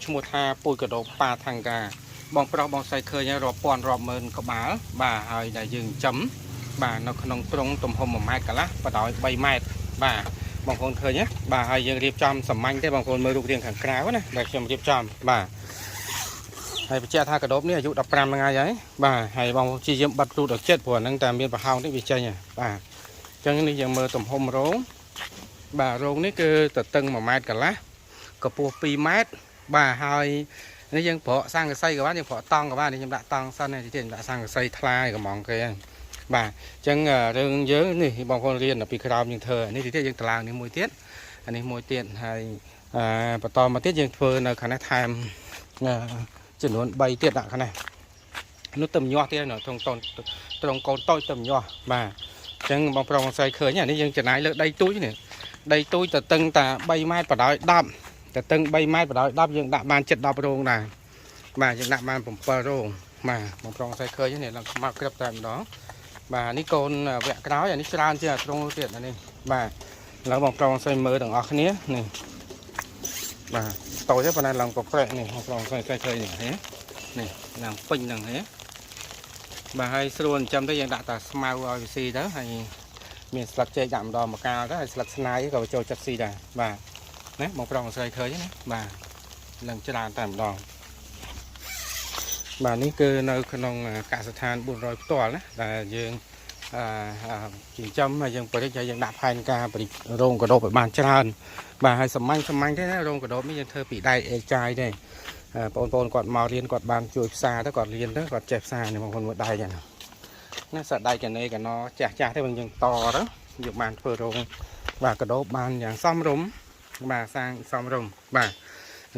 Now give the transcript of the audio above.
ឈ្មោះថាពុយកដោប៉ាថង្កាបងប្រុសបងស្រីឃើញរាប់ពាន់រាប់ម៉ឺនក្បាលបាទហើយដែលយើងចំបាទនៅក្នុងទ្រុងទំហំ1ម៉ែត្រកន្លះបដោយ3ម៉ែត្របាទបងប្អូនឃើញណាបាទហើយយើងរៀបចំសាមញ្ញទេបងប្អូនមើលរូបរាងខាងក្រៅណាដែលខ្ញុំរៀបចំបាទហើយបញ្ជាក់ថាកដោបនេះអាយុ15ថ្ងៃហើយបាទហើយបងព្យាយាមបិទរូតដល់ចិត្តព្រោះហ្នឹងតែមានប្រហោងនេះវាចេញបាទអញ្ចឹងនេះយើងមើលទំហំរោងបាទរោងនេះគឺទទឹង1ម៉ែត្រកន្លះកម្ពស់2ម៉ែត្របាទហើយនេះយើងប្រក់សង្កសីក៏បានយើងប្រក់តង់ក៏បាននេះខ្ញុំដាក់តង់សិននេះទៀតដាក់សង្កសីថ្លាកំងគេហ្នឹងបាទអញ្ចឹងរឿងយើងនេះបងប្អូនរៀនពីក្រោមយើងធ្វើនេះទៀតយើងតឡើងនេះមួយទៀតអានេះមួយទៀតហើយបន្តមកទៀតយើងធ្វើនៅខាងនេះថែមចំនួន3ទៀតដាក់ខាងនេះនោះទៅញាស់ទៀតនៅត្រង់កូនតូចទៅញាស់បាទអញ្ចឹងបងប្រុសបងស្រីឃើញនេះយើងចំណាយលើដីទូចនេះដីទូចទៅតឹងតា3ម៉ែត្របដោយ10ទៅតឹង3ម៉ែត្របដោយ10យើងដាក់បាន7-10រោងដែរបាទយើងដាក់បាន7រោងបាទបងប្រុសបងស្រីឃើញនេះឡើងមកក្រឹបតែម្ដងបាទនេះកូនវគ្គក្រោយអានេះច្រើនជាងត្រង់ទៀតអានេះបាទឥឡូវបងប្រុសបងស្រីមើលទាំងអស់គ្នានេះបាទតូចទេប៉ុន្តែឡើងប្រព្រឹត្តនេះបងប្រុសបងស្រីឃើញនេះនេះឡើងពេញហ្នឹងហ៎បាទហើយស្រួលចាំទៅយើងដាក់តាស្មៅឲ្យវាស៊ីទៅហើយមានស្លឹកចេកដាក់ម្ដងមកកាលទៅហើយស្លឹកស្នាយក៏ចូលចិត្តស៊ីដែរបាទណាបងប្រុសបងស្រីឃើញណាបាទឡើងច្រើនតែម្ដងបាទនេះគឺនៅក្នុងកសិដ្ឋាន400ផ្ទាល់ណាដែលយើងចិញ្ចឹមហើយយើងបរិច្ចាយើងដាក់ផែនការបរិច្រោងកដោបឲ្យបានច្រើនបាទហើយសាមញ្ញទេណារោងកដោបនេះយើងធ្វើពីដែកអេចាយទេបងប្អូនគាត់មករៀនគាត់បានជួយផ្សារទៅគាត់រៀនទៅគាត់ចេះផ្សារនេះបងប្អូនមើលដែកហ្នឹងណាសាដែកកណេកណចាស់ទេយើងតទៅយកបានធ្វើរោងបាទកដោបបានយ៉ាងសមរម្យបាទសាងសមរម្យបាទ